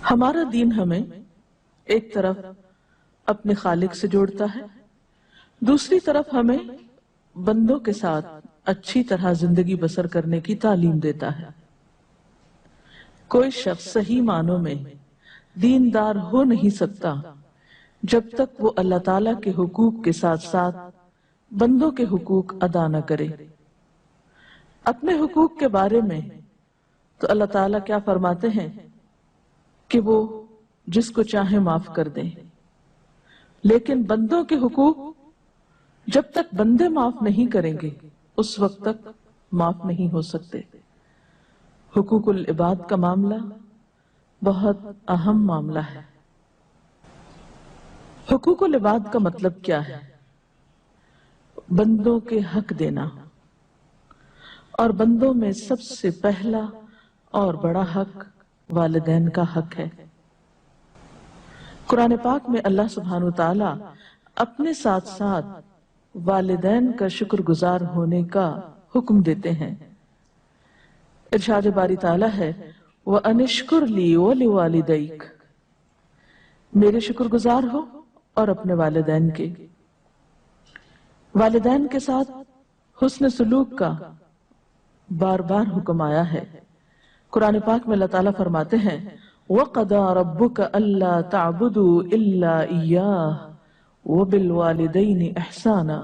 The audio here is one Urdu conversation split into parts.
ہمارا دین ہمیں ایک طرف اپنے خالق سے جوڑتا ہے، دوسری طرف ہمیں بندوں کے ساتھ اچھی طرح زندگی بسر کرنے کی تعلیم دیتا ہے۔ کوئی شخص صحیح معنوں میں دیندار ہو نہیں سکتا جب تک وہ اللہ تعالیٰ کے حقوق کے ساتھ ساتھ بندوں کے حقوق ادا نہ کرے۔ اپنے حقوق کے بارے میں تو اللہ تعالیٰ کیا فرماتے ہیں کہ وہ جس کو چاہے معاف کر دیں، لیکن بندوں کے حقوق جب تک بندے معاف نہیں کریں گے اس وقت تک معاف نہیں ہو سکتے۔ حقوق العباد کا معاملہ بہت اہم معاملہ ہے۔ حقوق العباد کا مطلب کیا ہے؟ بندوں کے حق دینا، اور بندوں میں سب سے پہلا اور بڑا حق والدین کا حق ہے۔ قرآن پاک میں اللہ سبحانہ وتعالی اپنے ساتھ ساتھ والدین کا شکر گزار ہونے کا حکم دیتے ہیں۔ ارشاد باری تعالیٰ ہے وَأَنِ اشْكُرْ لِي وَلِوَالِدَيْكَ، میرے شکر گزار ہو اور اپنے والدین کے۔ والدین کے ساتھ حسن سلوک کا بار بار حکم آیا ہے۔ قرآن پاک میں اللہ تعالیٰ فرماتے ہیں وَقَضَىٰ رَبُّكَ أَلَّا تَعْبُدُوا إِلَّا إِيَّاهُ وَبِالْوَالِدَيْنِ إِحْسَانًا،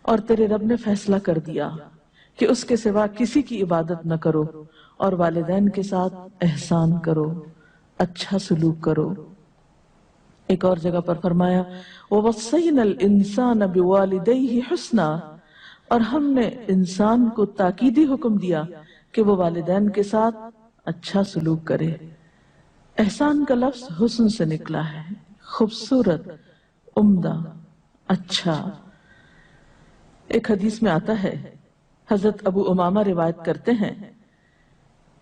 اور تیرے رب نے فیصلہ کر دیا کہ اس کے سوا کسی کی عبادت نہ کرو اور والدین کے ساتھ احسان کرو، اچھا سلوک کرو۔ ایک اور جگہ پر فرمایا وَوَصَّيْنَا الْإِنسَانَ بِوَالِدَيْهِ حُسْنًا، اور ہم نے انسان کو تاکیدی حکم دیا کہ وہ والدین کے ساتھ اچھا سلوک کرے۔ احسان کا لفظ حسن سے نکلا ہے، خوبصورت، عمدہ، اچھا۔ ایک حدیث میں آتا ہے، حضرت ابو امامہ روایت کرتے ہیں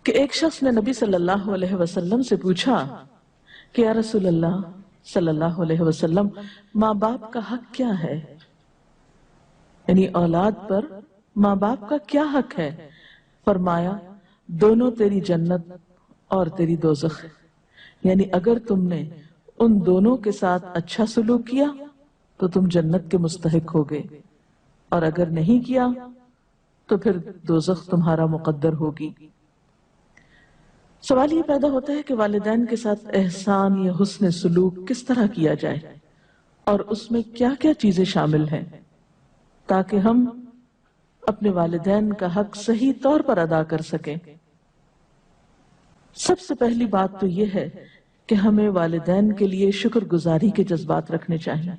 کہ ایک شخص نے نبی صلی اللہ علیہ وسلم سے پوچھا کہ یا رسول اللہ صلی اللہ علیہ وسلم، ماں باپ کا حق کیا ہے؟ یعنی اولاد پر ماں باپ کا کیا حق ہے؟ فرمایا دونوں تیری جنت اور تیری دوزخ، یعنی اگر تم نے ان دونوں کے ساتھ اچھا سلوک کیا تو تم جنت کے مستحق ہوگے، اور اگر نہیں کیا تو پھر دوزخ تمہارا مقدر ہوگی۔ سوال یہ پیدا ہوتا ہے کہ والدین کے ساتھ احسان یا حسن سلوک کس طرح کیا جائے، اور اس میں کیا کیا چیزیں شامل ہیں تاکہ ہم اپنے والدین کا حق صحیح طور پر ادا کر سکیں۔ سب سے پہلی بات تو یہ ہے کہ ہمیں والدین کے لیے شکر گزاری کے جذبات رکھنے چاہیے،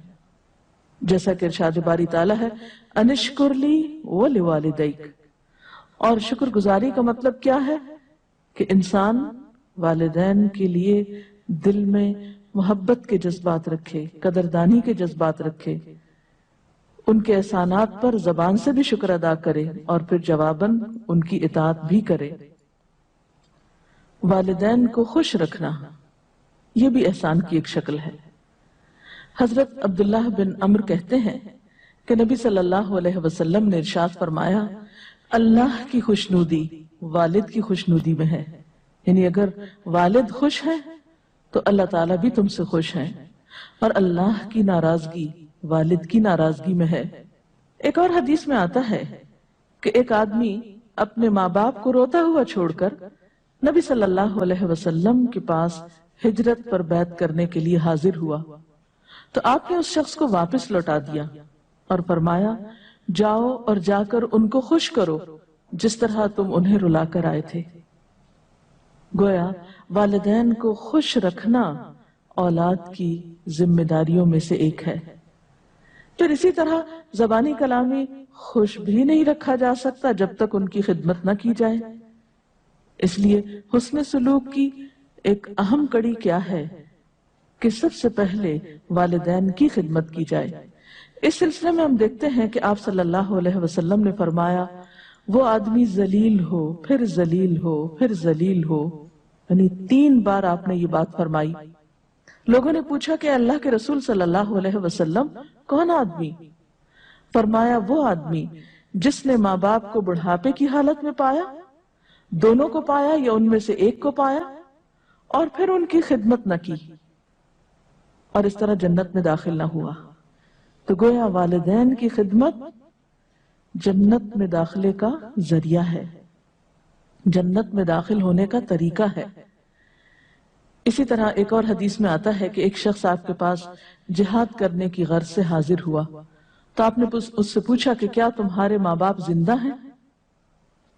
جیسا کہ ارشاد باری تعالیٰ ہے اَنِ اشْكُرْ لِي وَلِوَالِدَيْكَ، اور شکر گزاری کا مطلب کیا ہے کہ انسان والدین کے لیے دل میں محبت کے جذبات رکھے، قدردانی کے جذبات رکھے، ان کے احسانات پر زبان سے بھی شکر ادا کرے اور پھر جواباً ان کی اطاعت بھی کرے۔ والدین کو خوش رکھنا یہ بھی احسان کی ایک شکل ہے۔ حضرت عبداللہ بن عمر کہتے ہیں کہ نبی صلی اللہ علیہ وسلم نے ارشاد فرمایا اللہ کی خوشنودی والد کی خوشنودی میں ہے، یعنی اگر والد خوش ہے تو اللہ تعالیٰ بھی تم سے خوش ہیں، اور اللہ کی ناراضگی والد کی ناراضگی میں ہے۔ ایک اور حدیث میں آتا ہے کہ ایک آدمی اپنے ماں باپ کو روتا ہوا چھوڑ کر نبی صلی اللہ علیہ وسلم کے پاس ہجرت پر بیعت کرنے کے لیے حاضر ہوا، تو آپ نے اس شخص کو واپس لوٹا دیا اور فرمایا جاؤ اور جا کر ان کو خوش کرو جس طرح تم انہیں رلا کر آئے تھے۔ گویا والدین کو خوش رکھنا اولاد کی ذمہ داریوں میں سے ایک ہے۔ پھر اسی طرح زبانی کلامی خوش بھی نہیں رکھا جا سکتا جب تک ان کی خدمت نہ کی جائے، اس لیے حسن سلوک کی ایک اہم کڑی کیا ہے کہ سب سے پہلے والدین کی خدمت کی جائے۔ اس سلسلے میں ہم دیکھتے ہیں کہ آپ صلی اللہ علیہ وسلم نے فرمایا وہ آدمی ذلیل ہو پھر ذلیل ہو پھر ذلیل ہو، یعنی 3 بار آپ نے یہ بات فرمائی۔ لوگوں نے پوچھا کہ اللہ کے رسول صلی اللہ علیہ وسلم کون آدمی؟ فرمایا وہ آدمی جس نے ماں باپ کو بڑھاپے کی حالت میں پایا، دونوں کو پایا یا ان میں سے ایک کو پایا، اور پھر ان کی خدمت نہ کی اور اس طرح جنت میں داخل نہ ہوا۔ تو گویا والدین کی خدمت جنت میں داخلے کا ذریعہ ہے، جنت میں داخل ہونے کا طریقہ ہے۔ اسی طرح ایک اور حدیث میں آتا ہے کہ ایک شخص آپ کے پاس جہاد کرنے کی غرض سے حاضر ہوا، تو آپ نے اس سے پوچھا کہ کیا تمہارے ماں باپ زندہ ہیں؟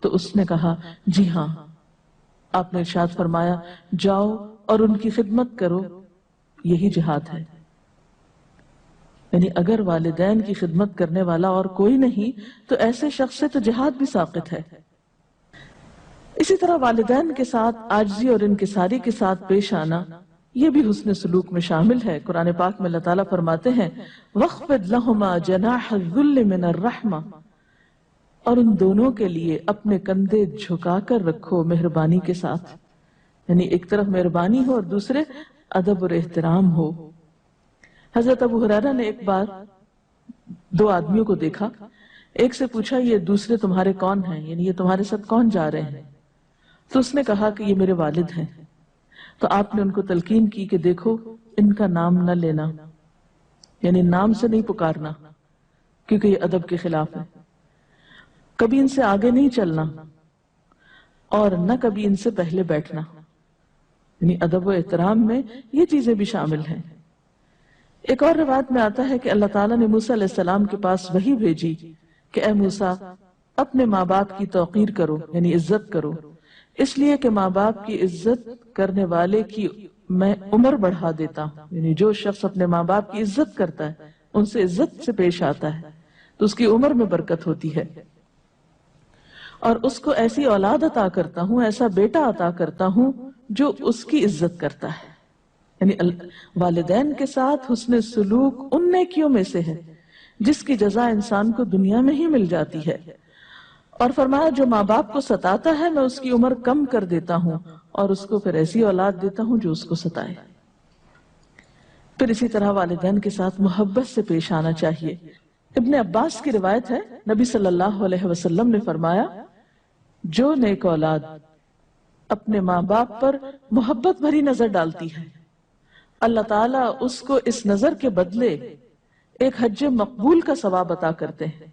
تو اس نے کہا جی ہاں۔ آپ نے ارشاد فرمایا جاؤ اور ان کی خدمت کرو، یہی جہاد ہے۔ یعنی اگر والدین کی خدمت کرنے والا اور کوئی نہیں تو ایسے شخص سے تو جہاد بھی ساقط ہے۔ اسی طرح والدین کے ساتھ عاجزی اور انکساری کے ساتھ پیش آنا یہ بھی حسن سلوک میں شامل ہے۔ قرآن پاک میں اللہ تعالیٰ فرماتے ہیں وَاخْفِضْ لَهُمَا جَنَاحَ الذُّلِّ مِنَ الرَّحْمَةِ، اور ان دونوں کے لیے اپنے کندھے جھکا کر رکھو مہربانی کے ساتھ، یعنی ایک طرف مہربانی ہو اور دوسرے ادب اور احترام ہو۔ حضرت ابو ہریرہ نے ایک بار دو آدمیوں کو دیکھا، ایک سے پوچھا یہ دوسرے تمہارے کون ہیں، یعنی یہ تمہارے ساتھ کون جا رہے ہیں؟ تو اس نے کہا کہ یہ میرے والد ہیں۔ تو آپ نے ان کو تلقین کی کہ دیکھو ان کا نام نہ لینا، یعنی نام سے نہیں پکارنا کیونکہ یہ ادب کے خلاف ہے، کبھی ان سے آگے نہیں چلنا اور نہ کبھی ان سے پہلے بیٹھنا، یعنی ادب و احترام میں یہ چیزیں بھی شامل ہیں۔ ایک اور روایت میں آتا ہے کہ اللہ تعالیٰ نے موسیٰ علیہ السلام کے پاس وحی بھیجی کہ اے موسیٰ اپنے ماں باپ کی توقیر کرو، یعنی عزت کرو، اس لیے کہ ماں باپ کی عزت کرنے والے کی میں عمر بڑھا دیتا ہوں، یعنی جو شخص اپنے ماں باپ کی عزت کرتا ہے، ان سے عزت سے پیش آتا ہے تو اس کی عمر میں برکت ہوتی ہے، اور اس کو ایسی اولاد عطا کرتا ہوں، ایسا بیٹا عطا کرتا ہوں جو اس کی عزت کرتا ہے۔ یعنی والدین کے ساتھ حسن سلوک ان نیکیوں میں سے ہے جس کی جزا انسان کو دنیا میں ہی مل جاتی ہے، اور فرمایا جو ماں باپ کو ستاتا ہے میں اس کی عمر کم کر دیتا ہوں اور اس کو پھر ایسی اولاد دیتا ہوں جو اس کو ستائے۔ پھر اسی طرح والدین کے ساتھ محبت سے پیش آنا چاہیے۔ ابن عباس کی روایت ہے نبی صلی اللہ علیہ وسلم نے فرمایا جو نیک اولاد اپنے ماں باپ پر محبت بھری نظر ڈالتی ہے اللہ تعالیٰ اس کو اس نظر کے بدلے ایک حج مقبول کا ثواب عطا کرتے ہیں۔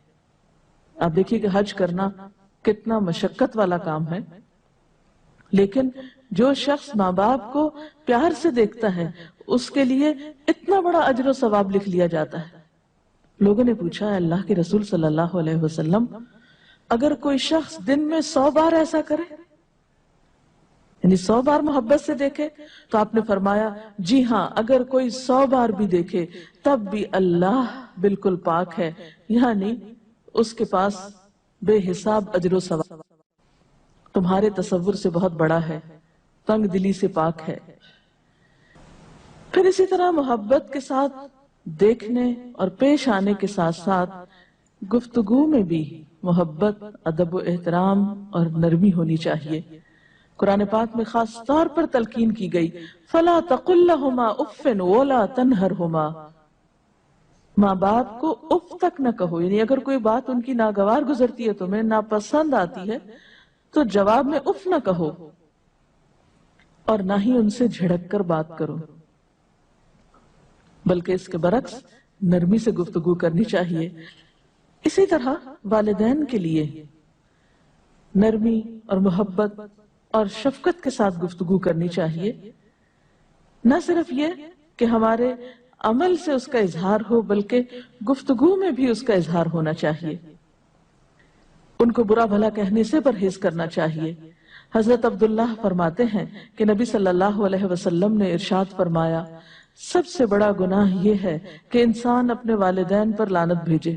آپ دیکھیے کہ حج کرنا کتنا مشقت والا کام ہے، لیکن جو شخص ماں باپ کو پیار سے دیکھتا ہے اس کے لیے اتنا بڑا اجر و ثواب لکھ لیا جاتا ہے۔ لوگوں نے پوچھا اللہ کے رسول صلی اللہ علیہ وسلم اگر کوئی شخص دن میں 100 بار ایسا کرے، یعنی 100 بار محبت سے دیکھے، تو آپ نے فرمایا جی ہاں اگر کوئی 100 بار بھی دیکھے تب بھی اللہ بالکل پاک ہے، یعنی اس کے پاس بے حساب اجر و ثواب تمہارے تصور سے بہت بڑا ہے، تنگ دلی سے پاک ہے۔ پھر اسی طرح محبت کے ساتھ دیکھنے اور پیش آنے کے ساتھ ساتھ گفتگو میں بھی محبت، ادب و احترام اور نرمی ہونی چاہیے۔ قرآن پاک میں خاص طور پر تلقین کی گئی فَلَا تَقُلْ لَهُمَا اُفٍّ وَلَا تَنْهَرْهُمَا، ماں باپ کو اف تک نہ کہو، یعنی اگر کوئی بات ان کی ناگوار گزرتی ہے، تمہیں ناپسند آتی ہے تو جواب میں اف نہ کہو اور نہ ہی ان سے جھڑک کر بات کرو، بلکہ اس کے برعکس نرمی سے گفتگو کرنی چاہیے۔ اسی طرح والدین کے لیے نرمی اور محبت اور شفقت کے ساتھ گفتگو کرنی چاہیے، نہ صرف یہ کہ ہمارے عمل سے اس کا اظہار ہو بلکہ گفتگو میں بھی اس کا اظہار ہونا چاہیے۔ ان کو برا بھلا کہنے سے پرہیز کرنا چاہیے۔ حضرت عبداللہ فرماتے ہیں کہ نبی صلی اللہ علیہ وسلم نے ارشاد فرمایا سب سے بڑا گناہ یہ ہے کہ انسان اپنے والدین پر لعنت بھیجے۔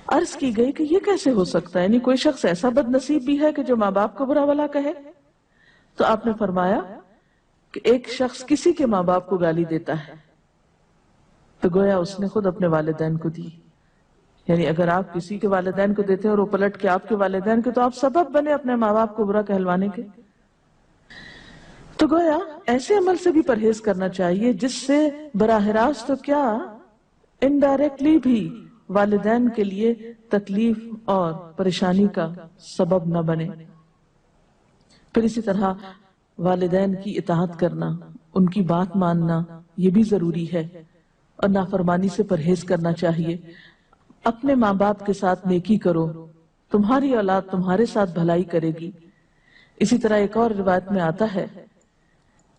عرض کی گئی کہ یہ کیسے ہو سکتا ہے، یعنی کوئی شخص ایسا بد نصیب بھی ہے کہ جو ماں باپ کو برا بھلا کہے؟ تو آپ نے فرمایا کہ ایک شخص کسی کے ماں باپ کو گالی دیتا ہے تو گویا اس نے خود اپنے والدین کو دی، یعنی اگر آپ کسی کے والدین کو دیتے ہیں اور وہ پلٹ کے آپ کے والدین کے، تو آپ سبب بنے اپنے ماں باپ کو برا کہلوانے کے۔ تو گویا ایسے عمل سے بھی پرہیز کرنا چاہیے جس سے براہ راست تو کیا انڈائریکٹلی بھی والدین کے لیے تکلیف اور پریشانی کا سبب نہ بنے۔ پھر اسی طرح والدین کی اطاعت کرنا، ان کی بات ماننا یہ بھی ضروری ہے، اور نافرمانی سے پرہیز کرنا چاہیے۔ اپنے ماں باپ کے ساتھ نیکی کرو، تمہاری اولاد تمہارے ساتھ بھلائی کرے گی۔ اسی طرح ایک اور روایت میں آتا ہے،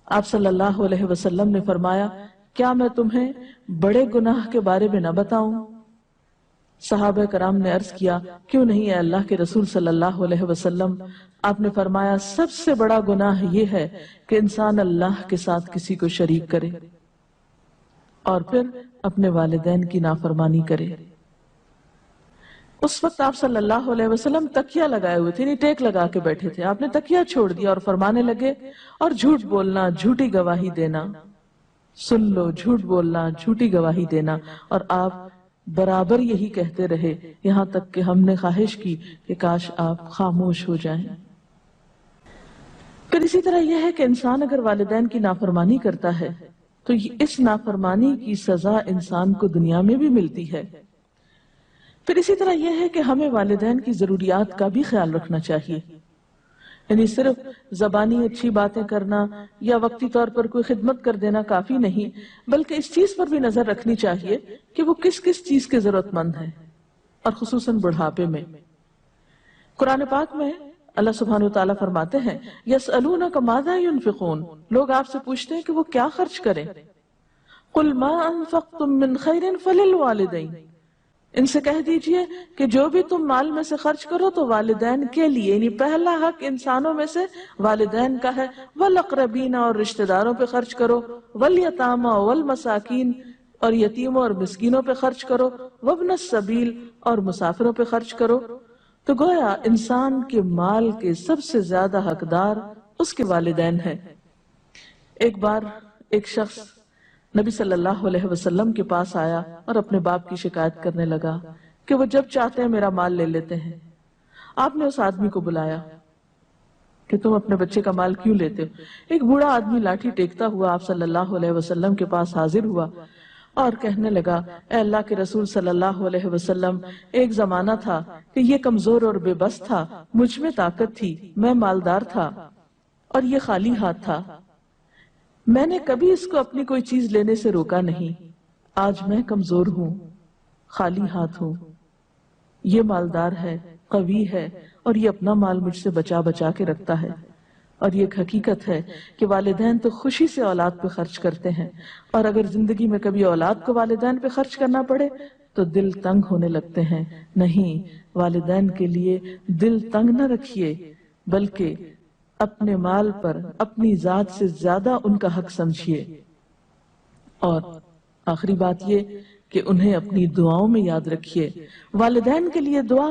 آپ صلی اللہ علیہ وسلم نے فرمایا، کیا میں تمہیں بڑے گناہ کے بارے میں نہ بتاؤں؟ صحابہ کرام نے عرض کیا، کیوں نہیں اے اللہ کے رسول صلی اللہ علیہ وسلم؟ آپ نے فرمایا، سب سے بڑا گناہ یہ ہے کہ انسان اللہ کے ساتھ کسی کو شریک کرے اور پھر اپنے والدین کی نافرمانی کرے۔ اس وقت آپ صلی اللہ علیہ وسلم تکیہ لگائے ہوئے تھے، ٹیک لگا کے بیٹھے تھے۔ آپ نے تکیہ چھوڑ دیا اور فرمانے لگے، اور جھوٹ بولنا، جھوٹی گواہی دینا، سن لو، جھوٹ بولنا، جھوٹی گواہی دینا۔ اور آپ برابر یہی کہتے رہے، یہاں تک کہ ہم نے خواہش کی کہ کاش آپ خاموش ہو جائیں۔ پھر اسی طرح یہ ہے کہ انسان اگر والدین کی نافرمانی کرتا ہے تو اس نافرمانی کی سزا انسان کو دنیا میں بھی ملتی ہے۔ پھر اسی طرح یہ ہے کہ ہمیں والدین کی ضروریات کا بھی خیال رکھنا چاہیے، یعنی صرف زبانی اچھی باتیں کرنا یا وقتی طور پر کوئی خدمت کر دینا کافی نہیں، بلکہ اس چیز پر بھی نظر رکھنی چاہیے کہ وہ کس کس چیز کے ضرورت مند ہے، اور خصوصاً بڑھاپے میں۔ قرآن پاک میں اللہ سبحانہ وتعالیٰ فرماتے ہیں، یسألونک ماذا ينفقون، لوگ آپ سے پوچھتے ہیں کہ وہ کیا خرچ کریں۔ قل ما انفقتم من خیر فللوالدین، ان سے کہہ دیجئے کہ جو بھی تم مال میں سے خرچ کرو تو والدین کے لیے، یعنی پہلا حق انسانوں میں سے والدین کا ہے، والاقربین، اور رشتہ داروں پہ خرچ کرو، والیتامی والمساکین، اور یتیموں اور مسکینوں پہ خرچ کرو، وابن السبیل، اور مسافروں پہ خرچ کرو۔ تو گویا انسان کے مال کے سب سے زیادہ حقدار اس کے والدین ہیں۔ ایک بار ایک شخص نبی صلی اللہ علیہ وسلم کے پاس آیا اور اپنے باپ کی شکایت کرنے لگا کہ وہ جب چاہتے ہیں میرا مال لے لیتے ہیں۔ آپ نے اس آدمی کو بلایا کہ تم اپنے بچے کا مال کیوں لیتے ہو؟ ایک بوڑھا آدمی لاٹھی ٹیکتا ہوا آپ صلی اللہ علیہ وسلم کے پاس حاضر ہوا اور کہنے لگا، اے اللہ کے رسول صلی اللہ علیہ وسلم، ایک زمانہ تھا کہ یہ کمزور اور بے بس تھا، مجھ میں طاقت تھی، میں مالدار تھا، اور یہ خالی ہاتھ تھا۔ میں نے کبھی اس کو اپنی کوئی چیز لینے سے روکا نہیں۔ آج میں کمزور ہوں، خالی ہاتھ ہوں، یہ مالدار ہے، قوی ہے، اور یہ اپنا مال مجھ سے بچا بچا کے رکھتا ہے۔ اور یہ ایک حقیقت ہے کہ والدین تو خوشی سے اولاد پہ خرچ کرتے ہیں، اور اگر زندگی میں کبھی اولاد کو والدین پہ خرچ کرنا پڑے تو دل تنگ ہونے لگتے ہیں۔ نہیں، والدین کے لیے دل تنگ نہ رکھیے، بلکہ اپنے مال پر اپنی ذات سے زیادہ ان کا حق سمجھیے۔ اور آخری بات یہ کہ انہیں اپنی دعاؤں میں یاد رکھیے۔ والدین کے لیے دعا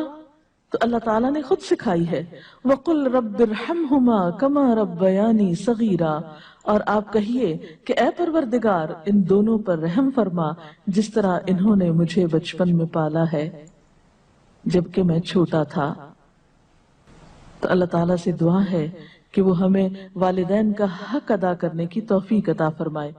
تو اللہ تعالیٰ نے خود سکھائی ہے، وَقُلْ رَبِّ ارْحَمْهُمَا كَمَا رَبَّيَانِي صَغِيرًا، اور آپ کہیے کہ اے پروردگار ان دونوں پر رحم فرما جس طرح انہوں نے مجھے بچپن میں پالا ہے جبکہ میں چھوٹا تھا۔ تو اللہ تعالیٰ سے دعا ہے کہ وہ ہمیں والدین کا حق ادا کرنے کی توفیق عطا فرمائے۔